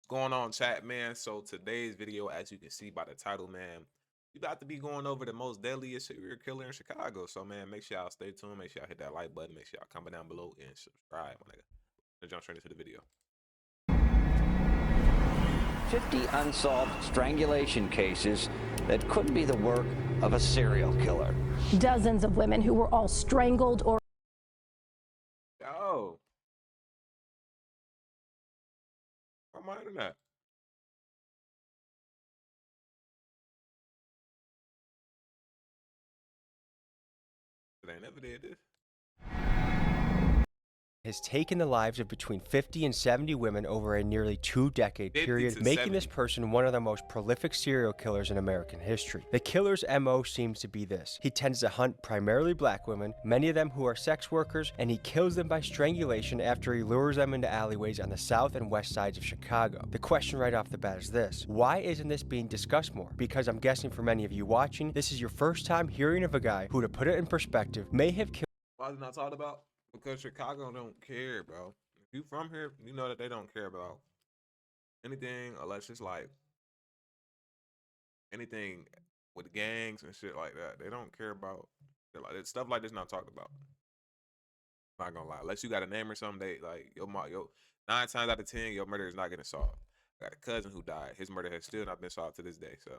Going on, chat, man? So today's video, as you can see by the title, man, we about to be going over the most deadliest serial killer in Chicago. So, man, make sure y'all stay tuned. Make sure y'all hit that like button. Make sure y'all comment down below and subscribe, my nigga. Let's jump straight into the video. 50 unsolved strangulation cases that could be the work of a serial killer. Dozens of women who were all strangled or Yo. I'm my internet. They never did this. Has taken the lives of between 50 and 70 women over a nearly 2-decade period, making this person one of the most prolific serial killers in American history. The killer's MO seems to be this. He tends to hunt primarily black women, many of them who are sex workers, and he kills them by strangulation after he lures them into alleyways on the south and west sides of Chicago. The question right off the bat is this: why isn't this being discussed more? Because I'm guessing for many of you watching, this is your first time hearing of a guy who, to put it in perspective, may have killed. Why is it not talked about? Because Chicago don't care, bro. If you from here, you know that they don't care about anything unless it's like anything with gangs and shit like that. They don't care about stuff like this. Not talked about. I'm not gonna lie. Unless you got a name or something, they like your 9 times out of 10, your murder is not getting solved. I got a cousin who died. His murder has still not been solved to this day. So.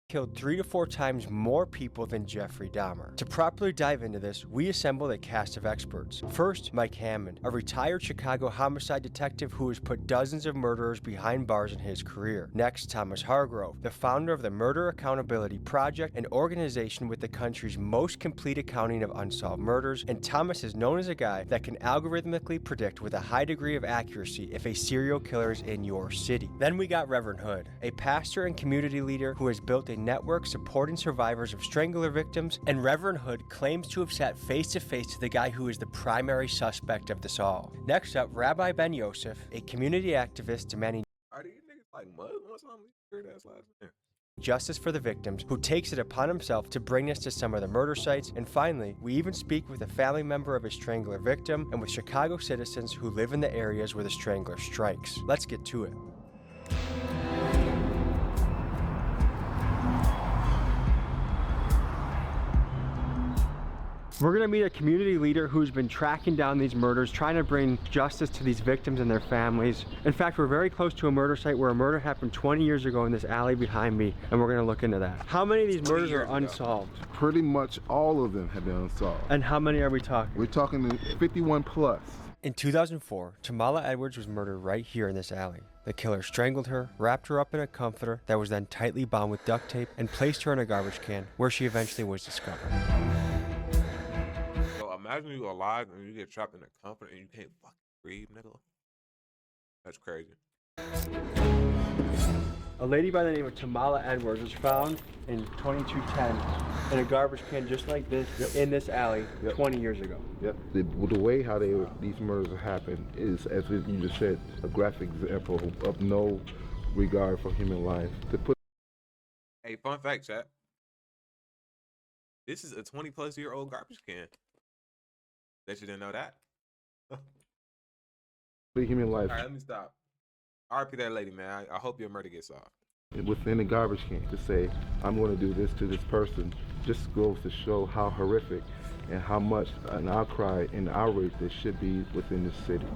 Killed 3 to 4 times more people than Jeffrey Dahmer. To properly dive into this, we assembled a cast of experts. First, Mike Hammond, a retired Chicago homicide detective who has put dozens of murderers behind bars in his career. Next, Thomas Hargrove, the founder of the Murder Accountability Project, an organization with the country's most complete accounting of unsolved murders. And Thomas is known as a guy that can algorithmically predict with a high degree of accuracy if a serial killer is in your city. Then we got Reverend Hood, a pastor and community leader who has built a network supporting survivors of strangler victims, and Reverend Hood claims to have sat face-to-face to the guy who is the primary suspect of this all. Next up, Rabbi Ben Yosef, a community activist demanding Are these niggas like Muslims or something? Weird ass last name. Justice for the victims, who takes it upon himself to bring us to some of the murder sites. And finally, we even speak with a family member of a strangler victim and with Chicago citizens who live in the areas where the strangler strikes. Let's get to it. We're gonna meet a community leader who's been tracking down these murders, trying to bring justice to these victims and their families. In fact, we're very close to a murder site where a murder happened 20 years ago in this alley behind me, and we're gonna look into that. How many of these murders are unsolved? Pretty much all of them have been unsolved. And how many are we talking? We're talking 51 plus. In 2004, Tamala Edwards was murdered right here in this alley. The killer strangled her, wrapped her up in a comforter that was then tightly bound with duct tape, and placed her in a garbage can, where she eventually was discovered. Imagine you alive and you get trapped in a comfort and you can't fucking breathe, nigga. That's crazy. A lady by the name of Tamala Edwards was found in 2210 in a garbage can just like this in this alley 20 years ago. Yep. The way how these murders happen is, as you just said, a graphic example of no regard for human life. Hey, fun fact, chat. This is a 20-plus-year-old garbage can. Bet you didn't know that. For human life. All right, let me stop. RP that lady, man. I hope your murder gets solved. Within the garbage can, to say, I'm going to do this to this person, just goes to show how horrific and how much an outcry and outrage there should be within this city.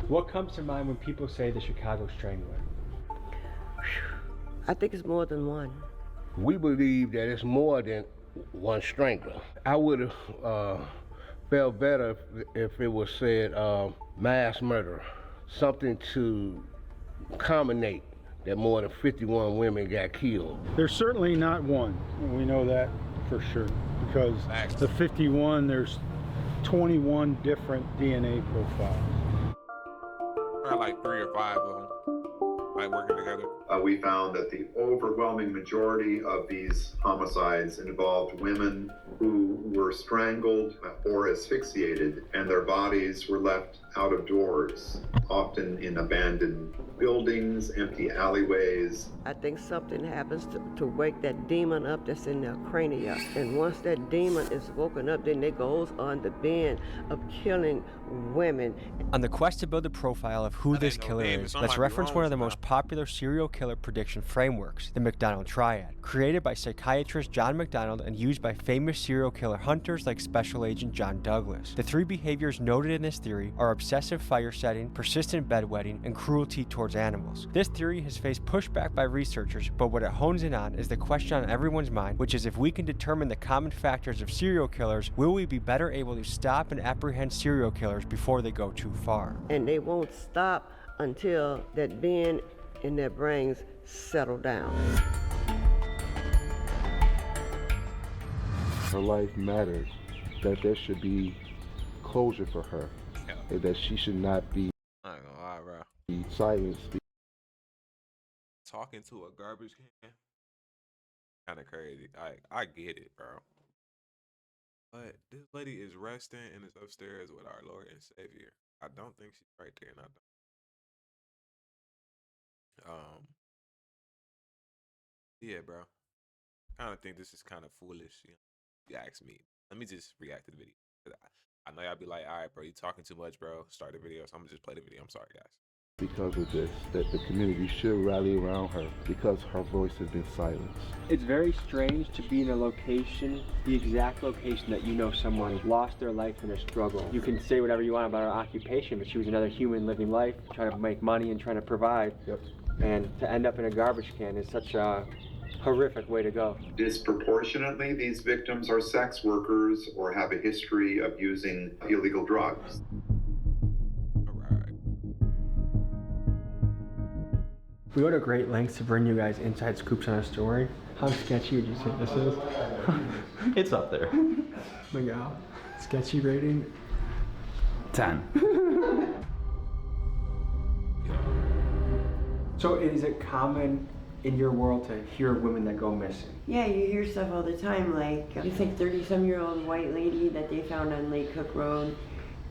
What comes to mind when people say the Chicago Strangler? I think it's more than one. We believe that it's more than one strangler. I would have felt better if it was said mass murder, something to culminate that more than 51 women got killed. There's certainly not one. We know that for sure, because the 51, there's 21 different DNA profiles. Probably like 3 or 5 of them. like working together. We found that the overwhelming majority of these homicides involved women who were strangled or asphyxiated, and their bodies were left out of doors, often in abandoned buildings, empty alleyways. I think something happens to wake that demon up that's in their cranium. And once that demon is woken up, then it goes on the bend of killing women. On the quest to build a profile of who this killer is, let's reference one of the most popular serial killer prediction frameworks, the McDonald Triad, created by psychiatrist John McDonald and used by famous serial killer hunters like Special Agent John Douglas. The three behaviors noted in this theory are obsessive fire setting, persistent bedwetting, and cruelty towards animals. This theory has faced pushback by researchers, but what it hones in on is the question on everyone's mind, which is if we can determine the common factors of serial killers, will we be better able to stop and apprehend serial killers before they go too far? And they won't stop until that bend in their brains settle down. Her life mattered, that there should be closure for her, and that she should not be I ain't gonna lie, bro. silenced. Talking to a garbage can, kind of crazy. I get it, bro. But this lady is resting and is upstairs with our Lord and Savior. I don't think she's right there, and I don't. Yeah, bro. Kind of think this is kind of foolish. You know, if you ask me. Let me just react to the video. I know y'all be like, all right, bro, you talking too much, bro. Start the video, so I'm gonna just play the video. I'm sorry, guys. Because of this, that the community should rally around her because her voice has been silenced. It's very strange to be in a location, the exact location that you know someone lost their life in a struggle. You can say whatever you want about her occupation, but she was another human living life, trying to make money and trying to provide. Yep. And to end up in a garbage can is such a horrific way to go. Disproportionately, these victims are sex workers or have a history of using illegal drugs. We go to great lengths to bring you guys inside scoops on our story. How sketchy would you say this is? It's up there. Miguel, sketchy rating? 10. So is it common in your world to hear women that go missing? Yeah, you hear stuff all the time, like this like 30-some-year-old white lady that they found on Lake Cook Road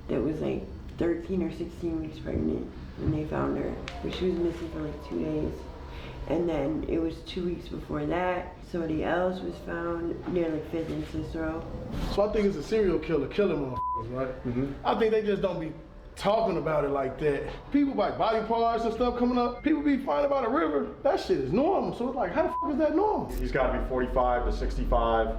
that was like 13 or 16 weeks pregnant when they found her, but she was missing for like 2 days. And then it was 2 weeks before that, somebody else was found near like 5th and Cicero. So I think it's a serial killer killing motherfuckers, right? Mm-hmm. I think they just don't be talking about it like that. People like body parts and stuff coming up, people be finding about a river, that shit is normal. So it's like, how the fuck is that normal? He's got to be 45 to 65.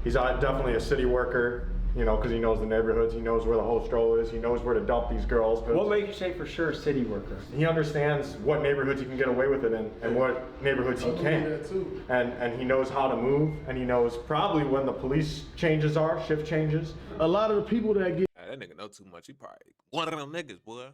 He's definitely a city worker, you know, because he knows the neighborhoods, he knows where the whole stroll is, he knows where to dump these girls. What makes you say for sure city worker? He understands what neighborhoods he can get away with it in and what neighborhoods he can't. And he knows how to move, and he knows probably when the police changes are, shift changes. A lot of the people that get That nigga know too much. He probably one of them niggas, boy.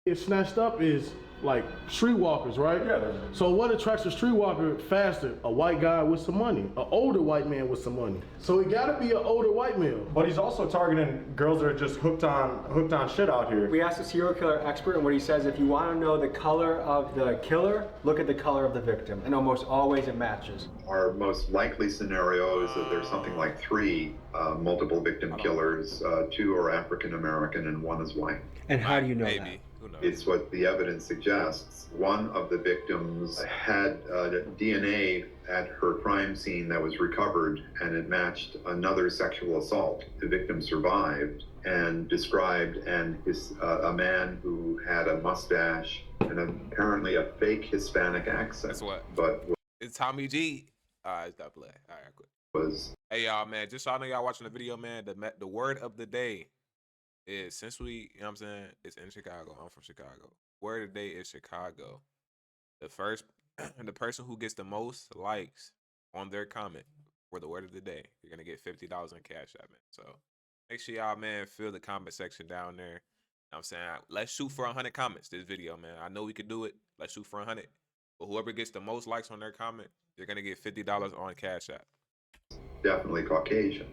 Get snatched up is like streetwalkers, right? Yeah. So what attracts a streetwalker faster? A white guy with some money, an older white man with some money. So it gotta be an older white male. But he's also targeting girls that are just hooked on shit out here. We asked a serial killer expert, and what he says, if you want to know the color of the killer, look at the color of the victim, and almost always it matches. Our most likely scenario is that there's something like 3 multiple victim killers. 2 are African American and 1 is white. And how do you know Maybe. that? It's what the evidence suggests. One of the victims had DNA at her crime scene that was recovered, and it matched another sexual assault. The victim survived and described a man who had a mustache and apparently a fake Hispanic accent. That's what. But It's Tommy G. It's that play. All right, quick. Hey y'all, man. Just so I know y'all watching the video, man. The word of the day is, since we, you know what I'm saying, it's in Chicago. I'm from Chicago. Word of the day is Chicago. The person who gets the most likes on their comment for the word of the day, you're gonna get $50 in cash out, man. So make sure y'all, man, fill the comment section down there. You know what I'm saying, let's shoot for 100 comments this video, man. I know we could do it. Let's shoot for 100. But whoever gets the most likes on their comment, you're gonna get $50 on cash out. definitely Caucasian.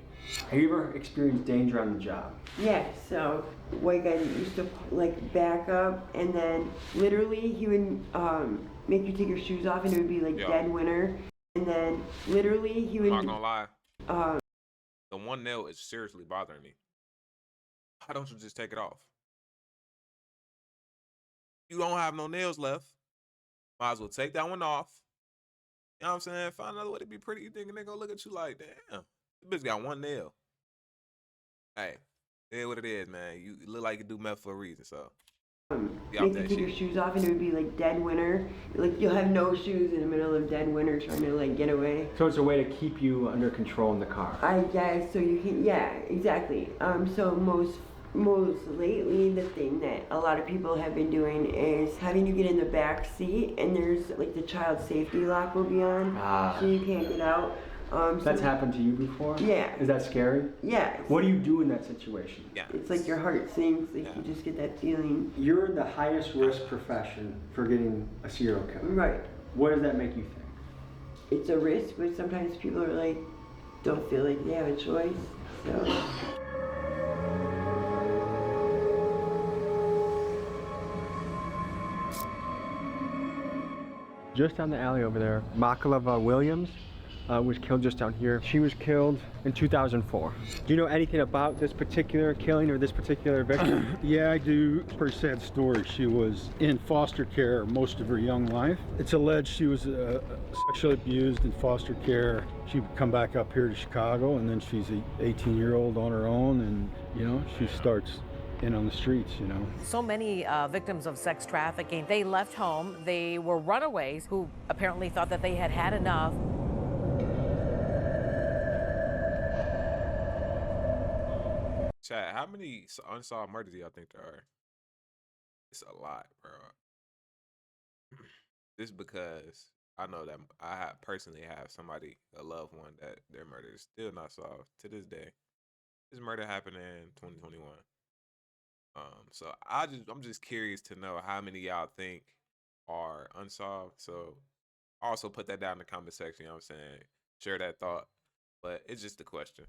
Have you ever experienced danger on the job? Yeah, so white guy that used to like back up, and then literally he would make you take your shoes off, and it would be like dead winter. And then literally he would. I'm not gonna lie. The one nail is seriously bothering me. Why don't you just take it off? You don't have no nails left. Might as well take that one off. You know what I'm saying? Find another way to be pretty. You thinking they gonna look at you like, damn, this bitch got one nail. Hey, it is what it is, man. You look like you do meth for a reason, so. Make you take your shoes off, and it would be like dead winter. Like you'll have no shoes in the middle of dead winter trying to like get away. So it's a way to keep you under control in the car. I guess so. You can, yeah, exactly. So most lately, the thing that a lot of people have been doing is having you get in the back seat, and there's like the child safety lock will be on, so you can't get out. That's happened to you before? Yeah. Is that scary? Yeah. What do you do in that situation? Yeah. It's like your heart sinks, like you just get that feeling. You're in the highest risk profession for getting a serial killer. Right. What does that make you think? It's a risk, but sometimes people are like, don't feel like they have a choice, so. Just down the alley over there, Makaleva Williams was killed just down here. She was killed in 2004. Do you know anything about this particular killing or this particular victim? Yeah, I do. Pretty sad story. She was in foster care most of her young life. It's alleged she was sexually abused in foster care. She would come back up here to Chicago, and then she's an 18-year-old on her own, and you know, she starts in on the streets, you know. So many victims of sex trafficking, they left home. They were runaways who apparently thought that they had had enough. Chat, how many unsolved murders do y'all think there are? It's a lot, bro. Just because I know that I personally have somebody, a loved one, that their murder is still not solved to this day. This murder happened in 2021. So I'm just curious to know how many y'all think are unsolved. So also put that down in the comment section, you know what I'm saying? Share that thought. But it's just a question.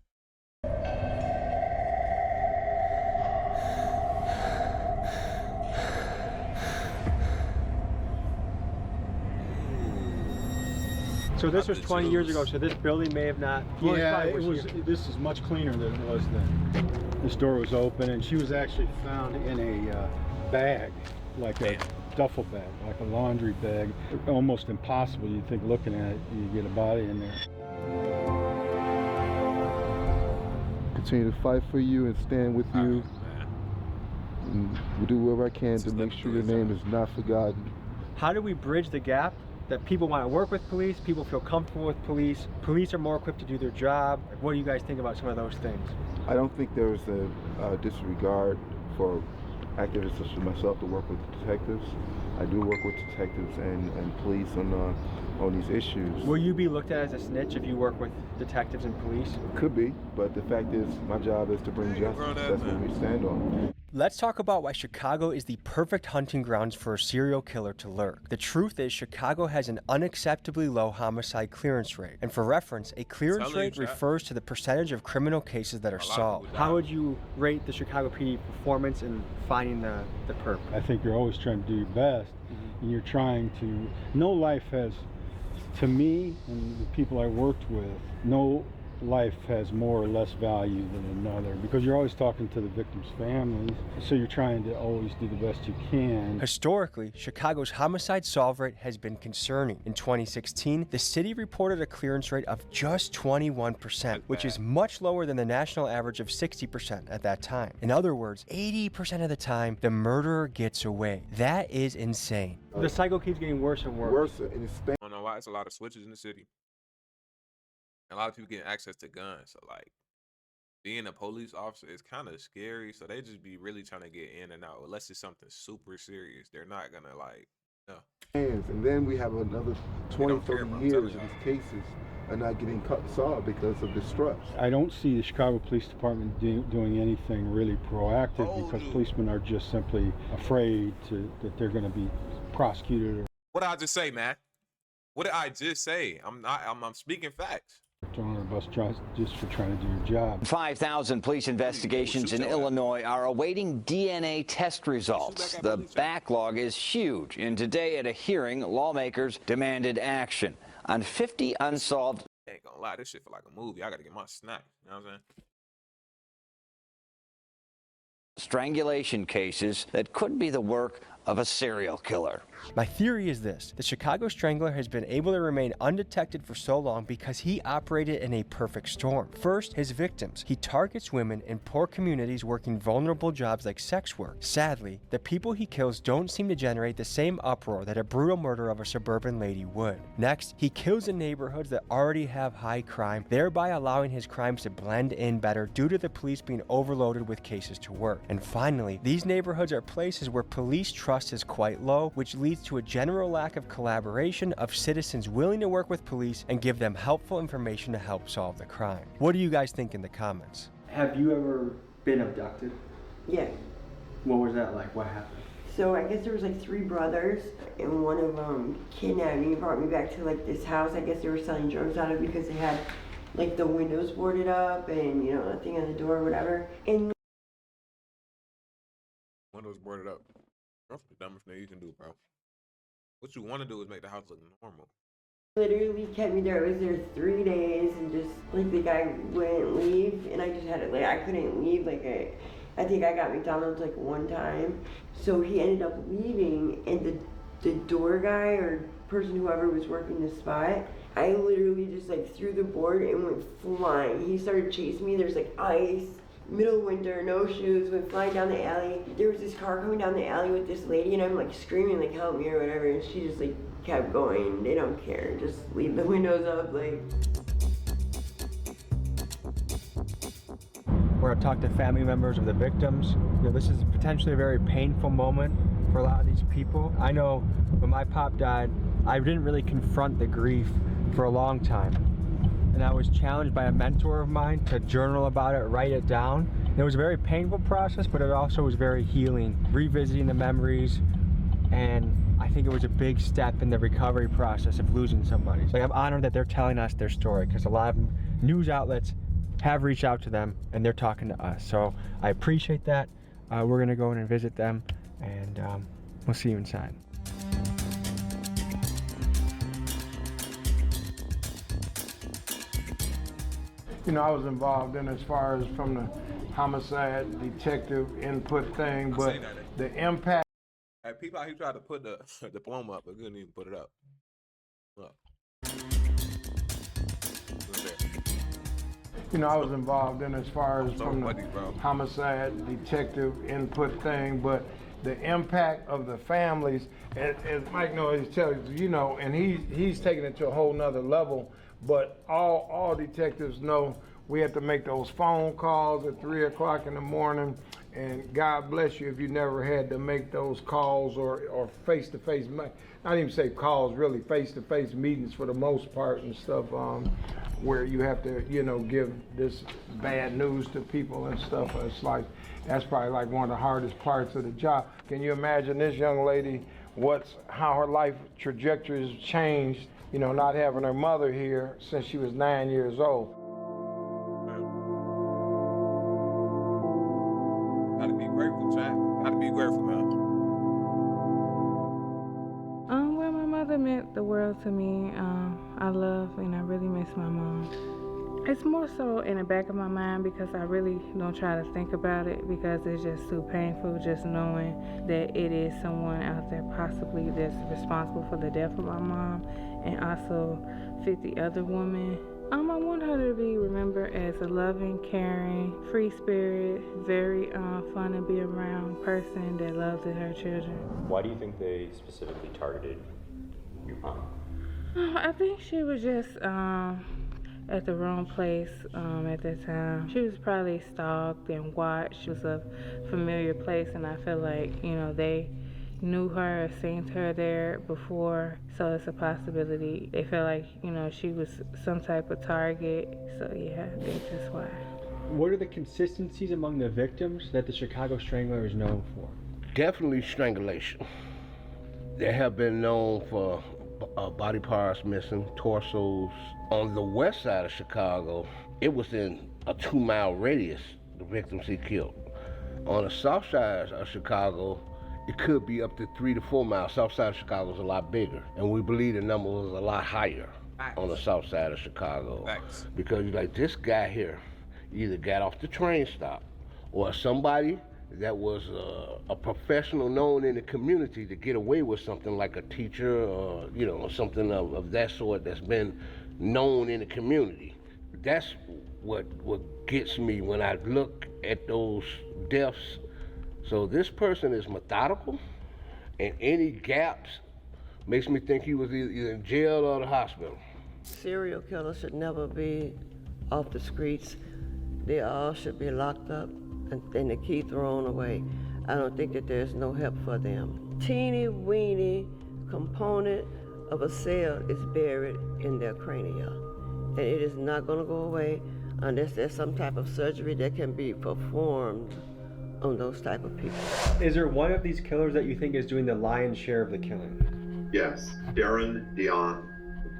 So this was 20 years ago, so this building may have not... Yeah, this is much cleaner than it was then. This door was open, and she was actually found in a bag, like a duffel bag, like a laundry bag. Almost impossible. You'd think looking at it, you get a body in there. Continue to fight for you and stand with you. And we'll do whatever I can to make sure your name is not forgotten. How do we bridge the gap that people want to work with police, people feel comfortable with police, police are more equipped to do their job? What do you guys think about some of those things? I don't think there's a disregard for activists such as myself to work with detectives. I do work with detectives and police on these issues. Will you be looked at as a snitch if you work with detectives and police? Could be, but the fact is my job is to bring justice. That's what we stand on. Let's talk about why Chicago is the perfect hunting grounds for a serial killer to lurk. The truth is, Chicago has an unacceptably low homicide clearance rate. And for reference, a clearance rate refers to the percentage of criminal cases that are solved. How would you rate the Chicago PD performance in finding the perp? I think you're always trying to do your best, and you're trying to... No life has, to me and the people I worked with, no life has more or less value than another, because you're always talking to the victims' families, so you're trying to always do the best you can. Historically, Chicago's homicide solve rate has been concerning. In 2016, the city reported a clearance rate of just 21%, which is much lower than the national average of 60% at that time. In other words, 80% of the time, the murderer gets away. That is insane. The cycle keeps getting worse and worse. I don't know why it's a lot of switches in the city. A lot of people getting access to guns, so like being a police officer is kind of scary. So they just be really trying to get in and out. Unless it's something super serious, they're not gonna like no. And then we have another 20, 30 years of these cases are not getting solved because of distrust. I don't see the Chicago Police Department doing anything really proactive because policemen are just simply afraid that they're going to be prosecuted. What did I just say, man? What did I just say? I'm speaking facts. On a bus just for trying to do your job. 5,000 police investigations in Illinois are awaiting DNA test results. The backlog is huge, and today at a hearing, lawmakers demanded action on 50 unsolved. I ain't gonna lie, this shit feel like a movie. I gotta get my snack. You know what I'm saying? Strangulation cases that could be the work of a serial killer. My theory is this: the Chicago Strangler has been able to remain undetected for so long because he operated in a perfect storm. First, his victims. He targets women in poor communities working vulnerable jobs like sex work. Sadly, the people he kills don't seem to generate the same uproar that a brutal murder of a suburban lady would. Next, he kills in neighborhoods that already have high crime, thereby allowing his crimes to blend in better due to the police being overloaded with cases to work. And finally, these neighborhoods are places where police trust is quite low, which leads to a general lack of collaboration of citizens willing to work with police and give them helpful information to help solve the crime. What do you guys think in the comments? Have you ever been abducted? Yeah. What was that like? What happened? So I guess there was like 3 brothers, and one of them kidnapped me and brought me back to like this house. I guess they were selling drugs out of it because they had like the windows boarded up and, you know, a thing on the door or whatever. And Windows boarded up. That's the dumbest thing you can do, bro. What you want to do is make the house look normal. literally kept me there. I was there 3 days, and just like the guy wouldn't leave, and I just had to, like, I couldn't leave. Like, I think I got McDonald's like one time, so he ended up leaving, and the door guy or person, whoever was working the spot, I literally just like threw the board and went flying. He started chasing me. There's like ice, middle of winter, no shoes, went flying down the alley. There was this car coming down the alley with this lady, and I'm like screaming like help me or whatever, and she just like kept going. They don't care, just leave the windows up. Like, We're going to talk to family members of the victims. You know, this is potentially a very painful moment for a lot of these people. I know when my pop died, I didn't really confront the grief for a long time. And I was challenged by a mentor of mine to journal about it, write it down. And it was a very painful process, but it also was very healing, revisiting the memories. And I think it was a big step in the recovery process of losing somebody. So I'm honored that they're telling us their story, because a lot of news outlets have reached out to them and they're talking to us. So I appreciate that. We're gonna go in and visit them, and we'll see you inside. You know, I was involved in as far as from the homicide detective input thing, but the impact. Hey, people out here tried to put the diploma up, but couldn't even put it up. Look. You know, I was involved in as far as from the homicide detective input thing, but the impact of the families, as Mike knows, he tells you, know, and he's taking it to a whole nother level. But all detectives know we have to make those phone calls at 3 o'clock in the morning, and God bless you if you never had to make those calls or face-to-face, not even say calls, really face-to-face meetings for the most part and stuff, where you have to, you know, give this bad news to people and stuff. It's like, that's probably like one of the hardest parts of the job. Can you imagine this young lady, how her life trajectory has changed, you know, not having her mother here since she was 9 years old. Gotta be grateful, Jack. Gotta be grateful, man. Well, my mother meant the world to me. I love and I really miss my mom. It's more so in the back of my mind because I really don't try to think about it, because it's just too painful just knowing that it is someone out there possibly that's responsible for the death of my mom, and also 50 other women. I want her to be remembered as a loving, caring, free spirit, very fun to be around person that loves her children. Why do you think they specifically targeted your mom? I think she was just at the wrong place at that time. She was probably stalked and watched. It was a familiar place, and I feel like, you know, they knew her or seen her there before, so it's a possibility. They felt like, you know, she was some type of target, so yeah, I think that's why. What are the consistencies among the victims that the Chicago Strangler is known for? Definitely strangulation. They have been known for body parts missing, torsos. On the west side of Chicago, it was in a 2-mile radius, the victims he killed. On the south side of Chicago, it could be up to 3 to 4 miles. South side of Chicago is a lot bigger, and we believe the number was a lot higher on the south side of Chicago. Because like this guy here either got off the train stop or somebody that was a professional known in the community to get away with something like a teacher or, you know, something of that sort that's been known in the community. That's what gets me when I look at those deaths. So this person is methodical, and any gaps makes me think he was either in jail or the hospital. Serial killers should never be off the streets. They all should be locked up and the key thrown away. I don't think that there's no help for them. Teeny weeny component of a cell is buried in their crania, and it is not going to go away unless there's some type of surgery that can be performed on those type of people. Is there one of these killers that you think is doing the lion's share of the killing? Yes, Darren Dion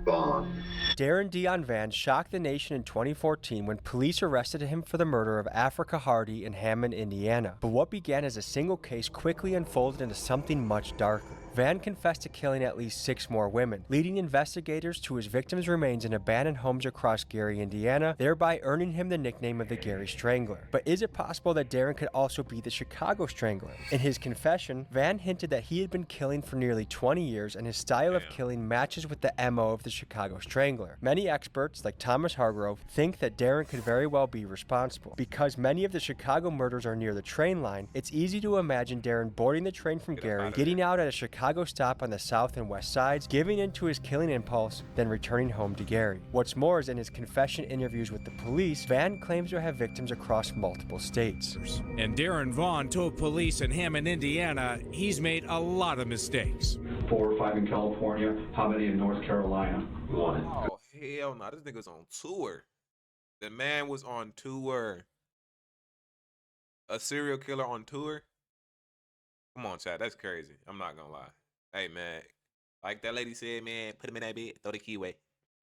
Vaughn. Darren Dion Van shocked the nation in 2014 when police arrested him for the murder of Africa Hardy in Hammond, Indiana. But what began as a single case quickly unfolded into something much darker. Van confessed to killing at least 6 more women, leading investigators to his victims' remains in abandoned homes across Gary, Indiana, thereby earning him the nickname of the Gary Strangler. But is it possible that Darren could also be the Chicago Strangler? In his confession, Van hinted that he had been killing for nearly 20 years and his style of killing matches with the MO of the Chicago Strangler. Many experts, like Thomas Hargrove, think that Darren could very well be responsible. Because many of the Chicago murders are near the train line, it's easy to imagine Darren boarding the train from Gary, getting out at a Chicago stop on the south and west sides, giving into his killing impulse, then returning home to Gary. What's more is in his confession interviews with the police, Van claims to have victims across multiple states. And Darren Vaughn told police in Hammond, Indiana, he's made a lot of mistakes. 4 or 5 in California. How many in North Carolina? 1. Oh, hell no. This nigga's on tour. The man was on tour. A serial killer on tour? Come on, chat. That's crazy. I'm not gonna lie. Hey, man. Like that lady said, man, put him in that bed, throw the key away.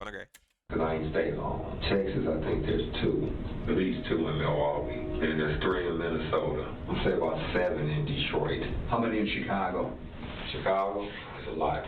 Okay. Because I ain't staying long. Texas, I think there's 2. At least 2 in Milwaukee. And there's 3 in Minnesota. I'll say about 7 in Detroit. How many in Chicago? Chicago is a lot.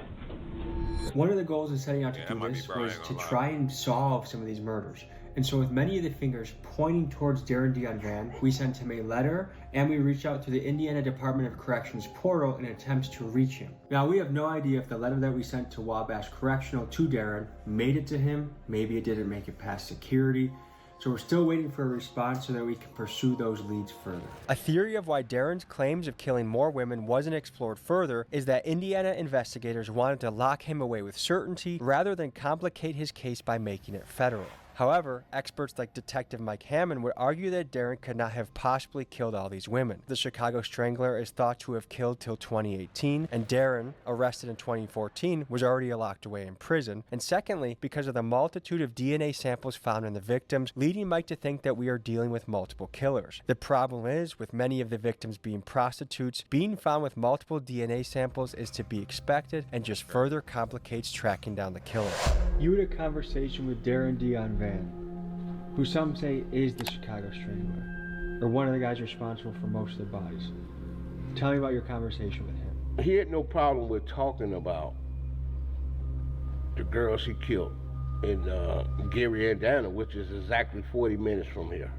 One of the goals in setting out to do this was to try and solve some of these murders. And so with many of the fingers pointing towards Darren Dion Van, we sent him a letter and we reached out to the Indiana Department of Corrections portal in attempts to reach him. Now we have no idea if the letter that we sent to Wabash Correctional to Darren made it to him. Maybe it didn't make it past security. So we're still waiting for a response so that we can pursue those leads further. A theory of why Darren's claims of killing more women wasn't explored further is that Indiana investigators wanted to lock him away with certainty rather than complicate his case by making it federal. However, experts like Detective Mike Hammond would argue that Darren could not have possibly killed all these women. The Chicago Strangler is thought to have killed till 2018, and Darren, arrested in 2014, was already locked away in prison. And secondly, because of the multitude of DNA samples found in the victims, leading Mike to think that we are dealing with multiple killers. The problem is, with many of the victims being prostitutes, being found with multiple DNA samples is to be expected and just further complicates tracking down the killer. You had a conversation with Darren Dion Van, who some say is the Chicago Strangler, or one of the guys responsible for most of the bodies. Tell me about your conversation with him. He had no problem with talking about the girls he killed in Gary, Indiana, which is exactly 40 minutes from here.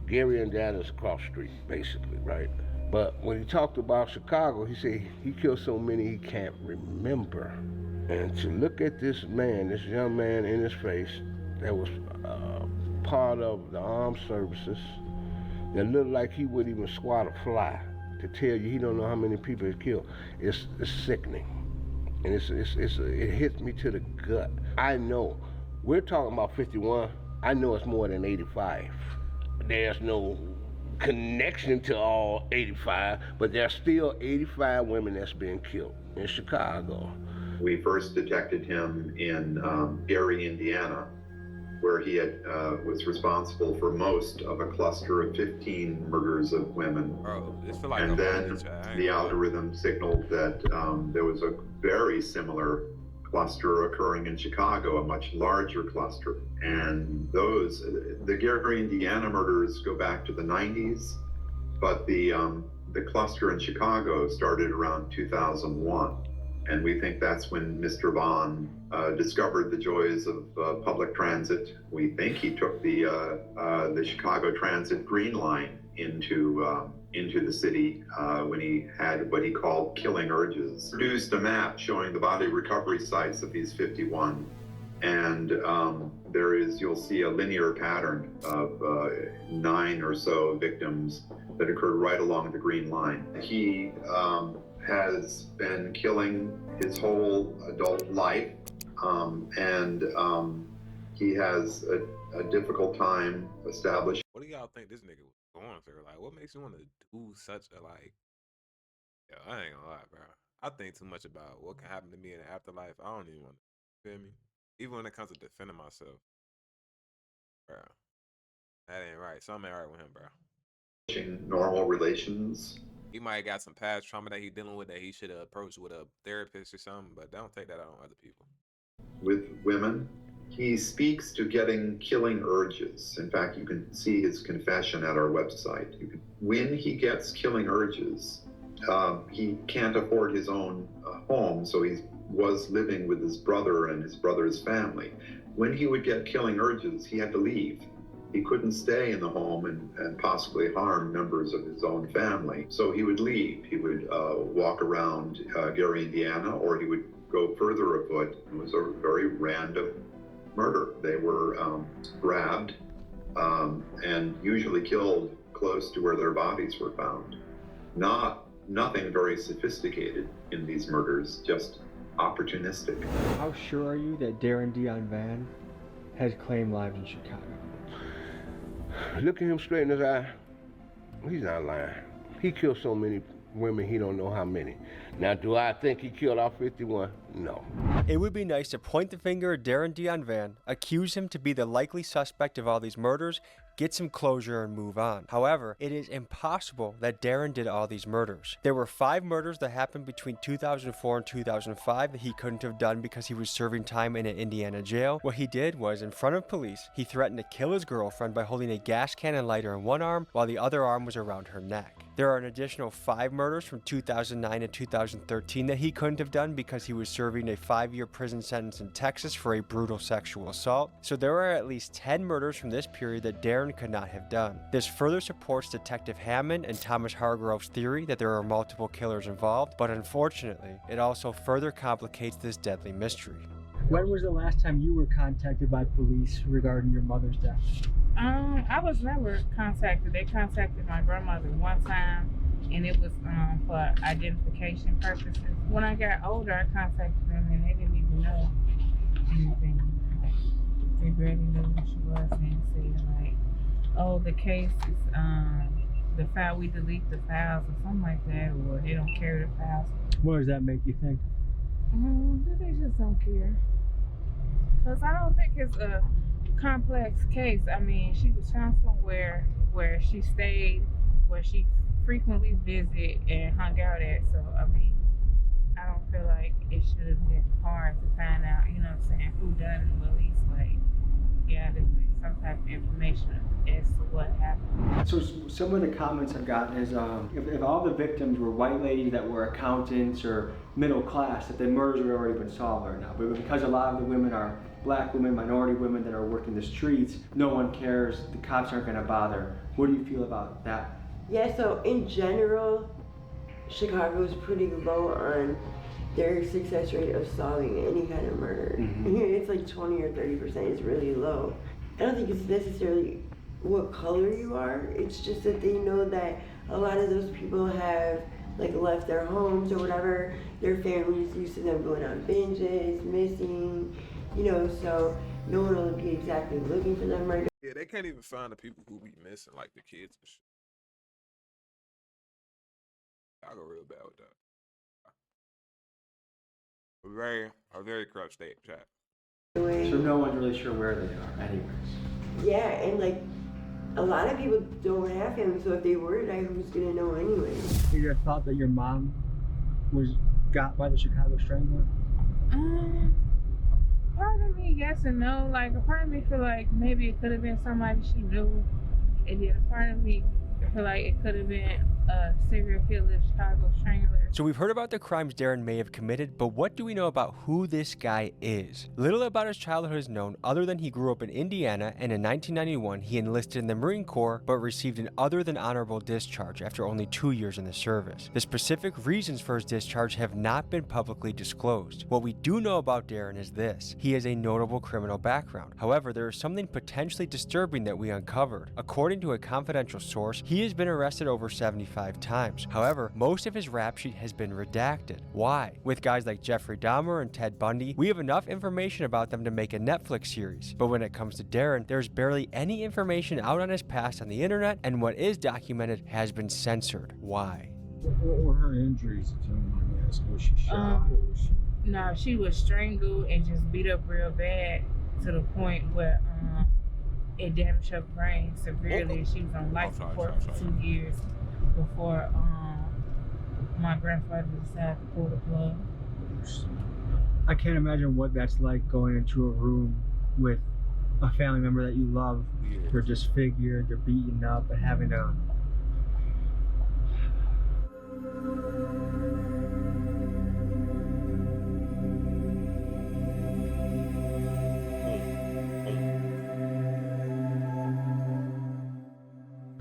Gary, Indiana is across the street, basically, right? But when he talked about Chicago, he said he killed so many he can't remember. And to look at this man, this young man in his face, that was part of the armed services, that looked like he wouldn't even swat a fly, to tell you he don't know how many people he killed, it's sickening. And it hits me to the gut. I know, we're talking about 51, I know it's more than 85. There's no connection to all 85, but there's still 85 women that's being killed in Chicago. We first detected him in Gary, Indiana, where he had was responsible for most of a cluster of 15 murders of women. Like and then the algorithm signaled that there was a very similar cluster occurring in Chicago, a much larger cluster. And those, the Gary, Indiana murders go back to the 90s, but the cluster in Chicago started around 2001. And we think that's when Mr. Vaughn discovered the joys of public transit. We think he took the Chicago Transit Green Line into the city when he had what he called killing urges. Produced a map showing the body recovery sites of these 51. And there is, you'll see a linear pattern of 9 or so victims that occurred right along the Green Line. He has been killing his whole adult life, and he has a difficult time establishing. What do y'all think this nigga was going through? Like, what makes you want to do such a, like, yo, I ain't gonna lie, bro. I think too much about what can happen to me in the afterlife. I don't even want to, feel me? Even when it comes to defending myself, bro, that ain't right. Something ain't right with him, bro. Normal relations. He might have got some past trauma that he dealing with that he should have approached with a therapist or something, but don't take that out on other people. With women, he speaks to getting killing urges. In fact, you can see his confession at our website. When he gets killing urges, he can't afford his own home, so he was living with his brother and his brother's family. When he would get killing urges, he had to leave. He couldn't stay in the home and possibly harm members of his own family. So he would leave. He would walk around Gary, Indiana, or he would go further afoot. It was a very random murder. They were grabbed and usually killed close to where their bodies were found. Nothing very sophisticated in these murders, just opportunistic. How sure are you that Darren Dion Van has claimed lives in Chicago? Look at him straight in his eye. He's not lying. He killed so many women, he don't know how many. Now, do I think he killed all 51? No. It would be nice to point the finger at Darren Dion Van, accuse him to be the likely suspect of all these murders, get some closure and move on. However, it is impossible that Darren did all these murders. There were 5 murders that happened between 2004 and 2005 that he couldn't have done because he was serving time in an Indiana jail. What he did was, in front of police, he threatened to kill his girlfriend by holding a gas can and lighter in one arm while the other arm was around her neck. There are an additional 5 murders from 2009 and 2013 that he couldn't have done because he was serving a 5-year prison sentence in Texas for a brutal sexual assault. So there are at least 10 murders from this period that Darren could not have done. This further supports Detective Hammond and Thomas Hargrove's theory that there are multiple killers involved, but unfortunately, it also further complicates this deadly mystery. When was the last time you were contacted by police regarding your mother's death? I was never contacted. They contacted my grandmother one time, and it was for identification purposes. When I got older, I contacted them, and they didn't even know anything. They barely knew who she was, and said like, "Oh, the case is the file. We delete the files or something like that, or they don't carry the files." What does that make you think? They just don't care. Cause I don't think it's a complex case. I mean, she was found somewhere where she stayed, where she frequently visited and hung out at. So I mean, I don't feel like it should have been hard to find out. You know what I'm saying? Who done it? At least like gather like some type of information as to what happened. So some of the comments I've gotten is if all the victims were white ladies that were accountants or middle class, that the murders would have already been solved right now. But because a lot of the women are black women, minority women that are working the streets, no one cares, the cops aren't going to bother. What do you feel about that? Yeah, so in general, Chicago is pretty low on their success rate of solving any kind of murder. It's like 20 or 30%. It's really low. I don't think it's necessarily what color you are. It's just that they know that a lot of those people have like left their homes or whatever. Their families used to them going on binges, missing, you know, so no one will be exactly looking for them right now. Yeah, they can't even find the people who be missing, like the kids and shit. I go real bad with that. A very corrupt state, chat. So no one's really sure where they are anyways. Yeah, and like a lot of people don't have family, so if they were to die, who's gonna know anyway? You ever thought that your mom was got by the Chicago Strangler? Part of me yes and no. Like a part of me feel like maybe it could have been somebody she knew, and then a part of me feel like it could have been a serial killer, Chicago strangler. So we've heard about the crimes Darren may have committed, but what do we know about who this guy is? Little about his childhood is known other than he grew up in Indiana, and in 1991 he enlisted in the Marine Corps but received an other than honorable discharge after only 2 years in the service. The specific reasons for his discharge have not been publicly disclosed. What we do know about Darren is this: he has a notable criminal background. However, there is something potentially disturbing that we uncovered. According to a confidential source, he has been arrested over 75 times. However, most of his rap sheet has been redacted. Why? With guys like Jeffrey Dahmer and Ted Bundy, we have enough information about them to make a Netflix series. But when it comes to Darren, there's barely any information out on his past on the internet, and what is documented has been censored. Why? What were her injuries, if you don't mind me asking? Was she shot? No, she was strangled and just beat up real bad to the point where it damaged her brain severely. She was on life support for 2 years before my grandfather decided to pull the plug. I can't imagine what that's like, going into a room with a family member that you love. They're disfigured, they're beaten up, and having to...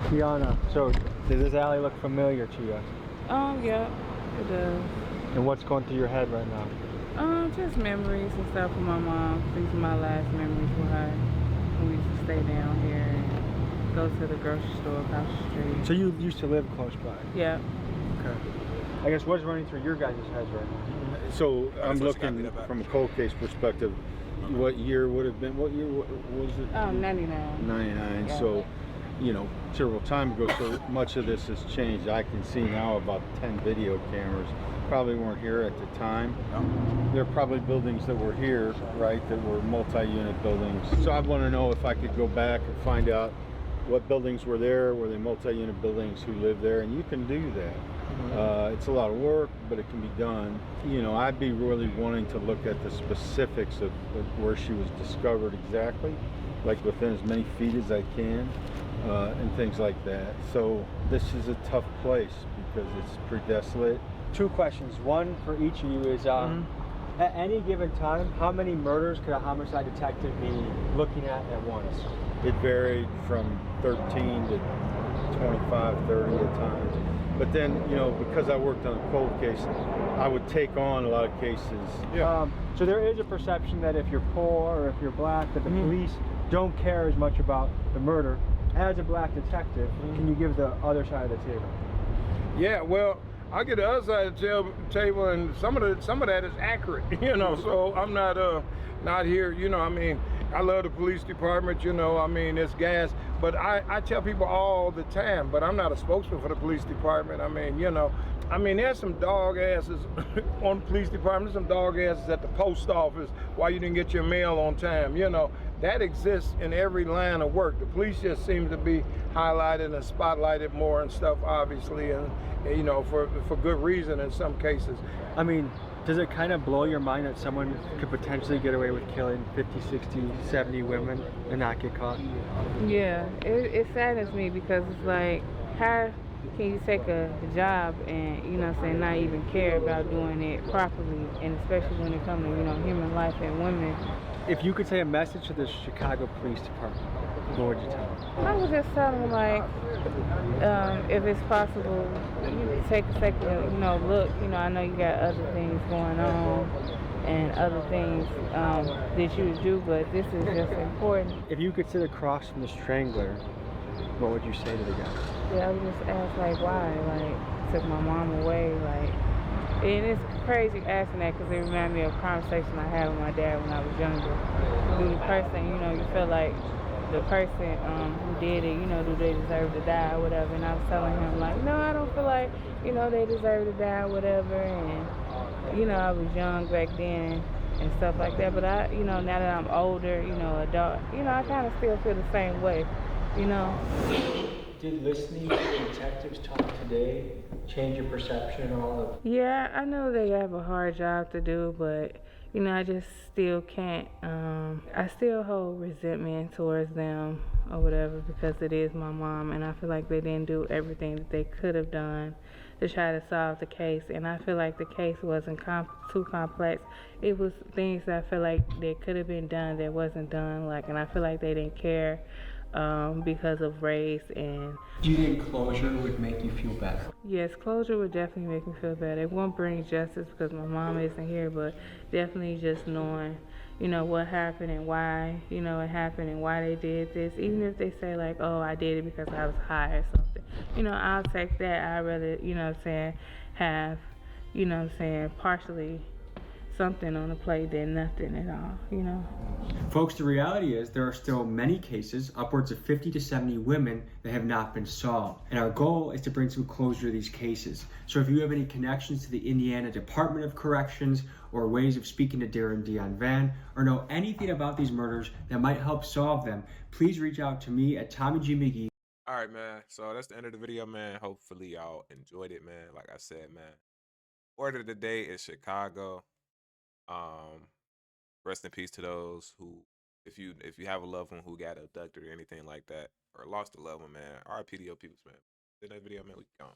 Kiana, so does this alley look familiar to you? Yeah, it does. And what's going through your head right now? Just memories and stuff with my mom. These are my last memories with her. We used to stay down here and go to the grocery store across the street. So you used to live close by? Yeah. Okay. I guess what's running through your guys' heads right now? So I'm looking from a cold case perspective. What year would have been? What year was it? 99. 99. Yeah. So, you know, several time ago. So much of this has changed. I can see now about 10 video cameras. Probably weren't here at the time. There are probably buildings that were here, right, that were multi-unit buildings. So I want to know if I could go back and find out what buildings were there, were they multi-unit buildings, who lived there, and you can do that. It's a lot of work, but it can be done. You know, I'd be really wanting to look at the specifics of where she was discovered exactly, like within as many feet as I can, and things like that. So this is a tough place because it's pretty desolate. 2 questions. One for each of you is, at any given time, how many murders could a homicide detective be looking at once? It varied from 13 to 25, 30 at times. But then, you know, because I worked on a cold case, I would take on a lot of cases. So there is a perception that if you're poor or if you're black, that the police don't care as much about the murder. As a black detective, can you give the other side of the table? Yeah, well, I get the other side of the table, and some of that is accurate, you know. So I'm not here, you know. I mean, I love the police department, you know. I mean, it's gas, but I tell people all the time, but I'm not a spokesman for the police department. I mean, you know, there's some dog asses on the police department. There's some dog asses at the post office. Why you didn't get your mail on time, you know. That exists in every line of work. The police just seem to be highlighted and spotlighted more and stuff, obviously, and you know, for good reason in some cases. I mean, does it kind of blow your mind that someone could potentially get away with killing 50, 60, 70 women and not get caught? Yeah, it saddens me because it's like, how can you take a job and, you know, say not even care about doing it properly, and especially when it comes to, you know, human life and women. If you could say a message to the Chicago Police Department, what would you tell them? I would just tell them, like, if it's possible, take a second, you know, look, you know, I know you got other things going on and other things that you do, but this is just important. If you could sit across from the strangler, what would you say to the guy? Yeah, I would just ask, like, why? Like, took my mom away, like, and it's crazy asking that because it reminds me of a conversation I had with my dad when I was younger. Do the person, you know, you feel like the person who did it, you know, do they deserve to die or whatever? And I was telling him, like, no, I don't feel like, you know, they deserve to die or whatever. And, you know, I was young back then and stuff like that. But I, you know, now that I'm older, you know, adult, you know, I kind of still feel the same way, you know. Did listening to detectives talk today change your perception at all of? Yeah, I know they have a hard job to do, but you know, I just still can't, I still hold resentment towards them or whatever because it is my mom, and I feel like they didn't do everything that they could have done to try to solve the case, and I feel like the case wasn't too complex. It was things that I feel like that could have been done that wasn't done, like, and I feel like they didn't care because of race. And do you think closure would make you feel better? Yes, closure would definitely make me feel better. It won't bring justice because my mom isn't here, but definitely just knowing, you know, what happened and why, you know, it happened and why they did this. Even if they say like, oh, I did it because I was high or something, you know, I'll take that. I'd rather, you know what I'm saying, have, you know what I'm saying, partially something on the plate than nothing at all, you know. Folks, the reality is there are still many cases, upwards of 50 to 70 women, that have not been solved. And our goal is to bring some closure to these cases. So if you have any connections to the Indiana Department of Corrections or ways of speaking to Darren Dion Van or know anything about these murders that might help solve them, please reach out to me at Tommy G. McGee. All right, man. So that's the end of the video, man. Hopefully y'all enjoyed it, man. Like I said, man. Order of the day is Chicago. Rest in peace to those who, if you have a loved one who got abducted or anything like that, or lost a loved one, man. RIP to your peoples, man. In that video, man, we gone.